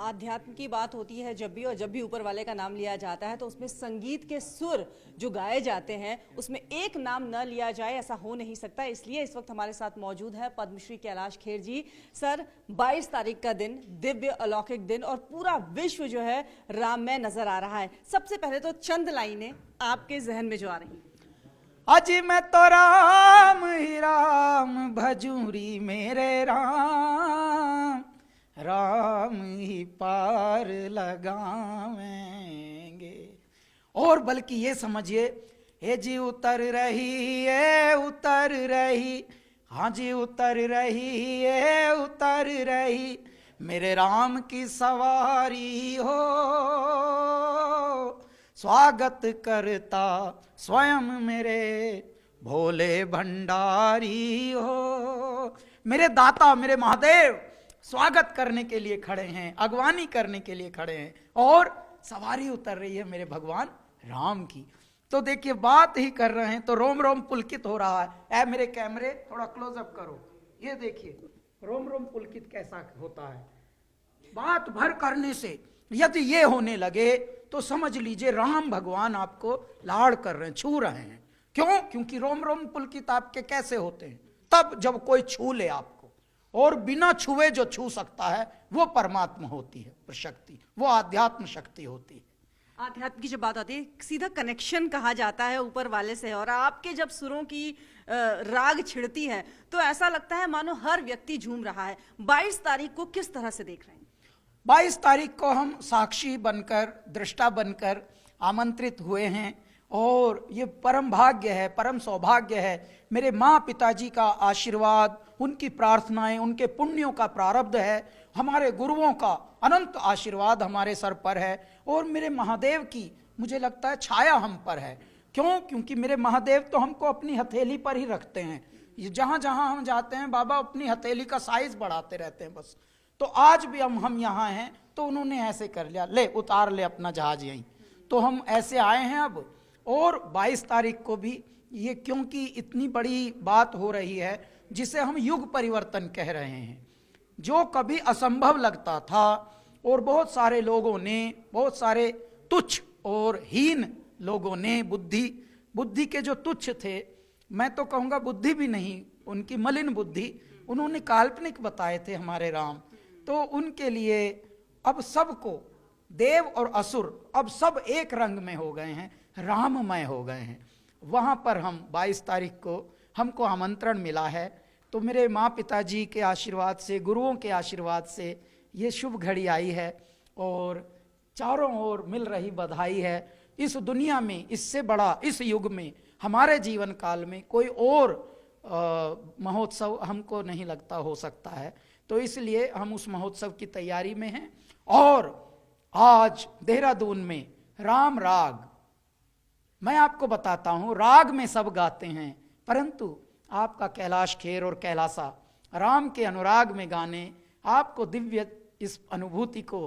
आध्यात्म की बात होती है जब भी, और जब भी ऊपर वाले का नाम लिया जाता है तो उसमें संगीत के सुर जो गाए जाते हैं उसमें एक नाम न लिया जाए ऐसा हो नहीं सकता। इसलिए इस वक्त हमारे साथ मौजूद है पद्मश्री कैलाश खेर जी। सर, 22 तारीख का दिन दिव्य अलौकिक दिन और पूरा विश्व जो है राममय नजर आ रहा है। सबसे पहले तो चंद लाइनें आपके जहन में जो आ रही हैं। अजी मैं तो राम ही राम भजूरी मेरे राम, राम ही पार लगावेंगे। और बल्कि ये समझिए, हे जी उतर रही है उतर रही, हाँ जी उतर रही है उतर रही, मेरे राम की सवारी हो, स्वागत करता स्वयं मेरे भोले भंडारी हो। मेरे दाता मेरे महादेव स्वागत करने के लिए खड़े हैं, अगवानी करने के लिए खड़े हैं और सवारी उतर रही है मेरे भगवान राम की। तो देखिए बात ही कर रहे हैं तो रोम रोम पुलकित हो रहा है। ऐ मेरे कैमरे थोड़ा क्लोजअप करो, ये देखिए रोम रोम पुलकित कैसा होता है। बात भर करने से यदि ये होने लगे तो समझ लीजिए राम भगवान आपको लाड़ कर रहे हैं, छू रहे हैं। क्यों? क्योंकि रोम रोम पुलकित आपके कैसे होते हैं? तब जब कोई छू ले आपको, और बिना छुए जो छू सकता है वो परमात्मा होती है, शक्ति, वो आध्यात्म शक्ति होती है। आध्यात्म की जब बात आती है सीधा कनेक्शन कहा जाता है ऊपर वाले से, और आपके जब सुरों की राग छिड़ती है तो ऐसा लगता है मानो हर व्यक्ति झूम रहा है। 22 तारीख को किस तरह से देख रहे हैं? 22 तारीख को हम साक्षी बनकर, दृष्टा बनकर आमंत्रित हुए हैं और ये परम भाग्य है, परम सौभाग्य है। मेरे माँ पिताजी का आशीर्वाद, उनकी प्रार्थनाएं, उनके पुण्यों का प्रारब्ध है, हमारे गुरुओं का अनंत आशीर्वाद हमारे सर पर है और मेरे महादेव की मुझे लगता है छाया हम पर है। क्यों? क्योंकि मेरे महादेव तो हमको अपनी हथेली पर ही रखते हैं। ये जहाँ जहाँ हम जाते हैं बाबा अपनी हथेली का साइज बढ़ाते रहते हैं बस। तो आज भी हम यहाँ हैं तो उन्होंने ऐसे कर लिया, ले उतार ले अपना जहाज यहीं, तो हम ऐसे आए हैं अब। और 22 तारीख को भी ये, क्योंकि इतनी बड़ी बात हो रही है जिसे हम युग परिवर्तन कह रहे हैं, जो कभी असंभव लगता था और बहुत सारे लोगों ने, बहुत सारे तुच्छ और हीन लोगों ने, बुद्धि के जो तुच्छ थे, मैं तो कहूँगा बुद्धि भी नहीं, उनकी मलिन बुद्धि, उन्होंने काल्पनिक बताए थे हमारे राम। तो उनके लिए अब सबको, देव और असुर अब सब एक रंग में हो गए हैं, राममय हो गए हैं। वहाँ पर हम 22 तारीख को हमको आमंत्रण मिला है। तो मेरे माँ पिताजी के आशीर्वाद से, गुरुओं के आशीर्वाद से ये शुभ घड़ी आई है और चारों ओर मिल रही बधाई है। इस दुनिया में इससे बड़ा, इस युग में, हमारे जीवन काल में कोई और महोत्सव हमको नहीं लगता हो सकता है। तो इसलिए हम उस महोत्सव की तैयारी में हैं। और आज देहरादून में राम राग, मैं आपको बताता हूं, राग में सब गाते हैं परंतु आपका कैलाश खेर और कैलासा राम के अनुराग में गाने, आपको दिव्य इस अनुभूति को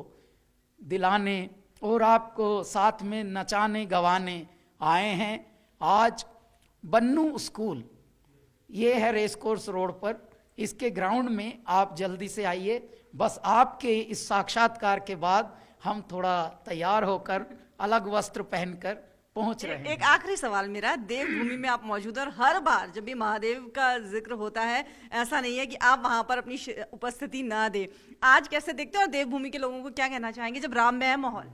दिलाने और आपको साथ में नचाने गवाने आए हैं। आज बन्नू स्कूल, ये है रेस कोर्स रोड पर, इसके ग्राउंड में आप जल्दी से आइए। बस आपके इस साक्षात्कार के बाद हम थोड़ा तैयार होकर, अलग वस्त्र पहनकर पहुंच रहे हैं। एक आखिरी सवाल मेरा, देवभूमि में आप मौजूद हैं और हर बार जब भी महादेव का जिक्र होता है ऐसा नहीं है कि आप वहां पर अपनी उपस्थिति ना दे। आज कैसे देखते हो और देवभूमि के लोगों को क्या कहना चाहेंगे जब राममय है माहौल?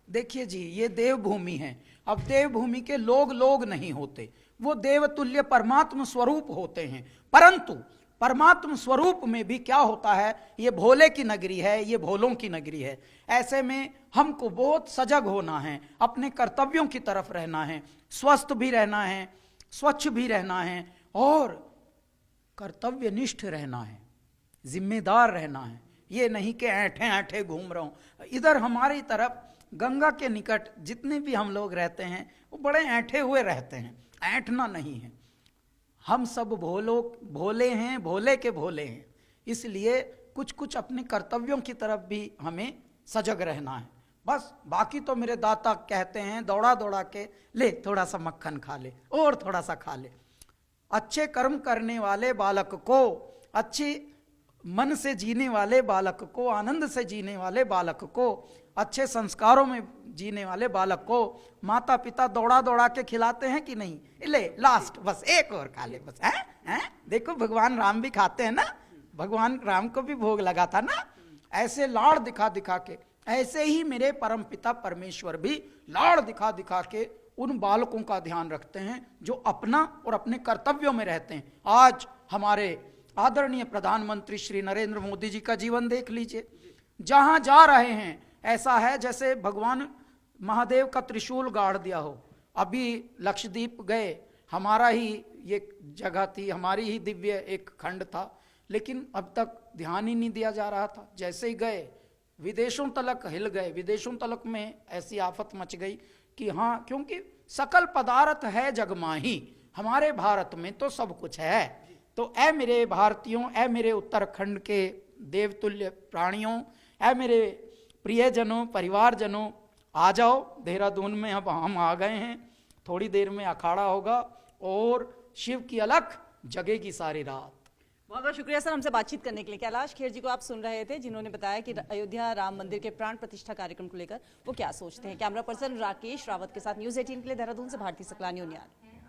देखिए जी, ये देवभूमि है। अब देवभूमि के लोग नहीं होते, वो देवतुल्य परमात्म स्वरूप होते हैं। परंतु परमात्म स्वरूप में भी क्या होता है, ये भोले की नगरी है, ये भोलों की नगरी है। ऐसे में हमको बहुत सजग होना है, अपने कर्तव्यों की तरफ रहना है, स्वस्थ भी रहना है, स्वच्छ भी रहना है और कर्तव्यनिष्ठ रहना है, जिम्मेदार रहना है। ये नहीं कि ऐंठे ऐंठे घूम रहा हूं। इधर हमारी तरफ गंगा के निकट जितने भी हम लोग रहते हैं वो बड़े ऐंठे हुए रहते हैं, ऐंठना नहीं है। हम सब भोले हैं, भोले के भोले हैं। इसलिए कुछ कुछ अपने कर्तव्यों की तरफ भी हमें सजग रहना है बस। बाकी तो मेरे दाता कहते हैं दौड़ा दौड़ा के ले थोड़ा सा मक्खन खा ले और थोड़ा सा खा ले। अच्छे कर्म करने वाले बालक को अच्छी मन से जीने वाले बालक को, आनंद से जीने वाले बालक को, अच्छे संस्कारों में जीने वाले बालक को माता पिता दौड़ा दौड़ा के खिलाते हैं कि नहीं? ले लास्ट बस एक और खा ले बस, हैं? देखो भगवान राम भी खाते हैं ना, भगवान राम को भी भोग लगा था ना, ऐसे लाड़ दिखा दिखा के। ऐसे ही मेरे परम पिता परमेश्वर भी लाड़ दिखा दिखा के उन बालकों का ध्यान रखते हैं जो अपना और अपने कर्तव्यों में रहते हैं। आज हमारे आदरणीय प्रधानमंत्री श्री नरेंद्र मोदी जी का जीवन देख लीजिए, जहां जा रहे हैं ऐसा है जैसे भगवान महादेव का त्रिशूल गाड़ दिया हो। अभी लक्षद्वीप गए, हमारा ही ये जगह थी, हमारी ही दिव्य एक खंड था, लेकिन अब तक ध्यान ही नहीं दिया जा रहा था। जैसे ही गए विदेशों तलक हिल गए, विदेशों तलक में ऐसी आफत मच गई कि हाँ, क्योंकि सकल पदार्थ है जग माही, हमारे भारत में तो सब कुछ है। तो ऐ मेरे भारतीयों, ऐ मेरे उत्तराखंड के देवतुल्य प्राणियों, ऐ मेरे प्रियजनों, परिवारजनों, आ जाओ देहरादून में। अब हम आ गए हैं, थोड़ी देर में अखाड़ा होगा और शिव की अलख जगेगी सारी रात। बहुत बहुत शुक्रिया सर हमसे बातचीत करने के लिए। कैलाश खेर जी को आप सुन रहे थे, जिन्होंने बताया कि अयोध्या राम मंदिर के प्राण प्रतिष्ठा कार्यक्रम को लेकर वो क्या सोचते हैं। कैमरा पर्सन राकेश रावत के साथ न्यूज़ 18 के लिए देहरादून से भारती सकलानी उनियाल।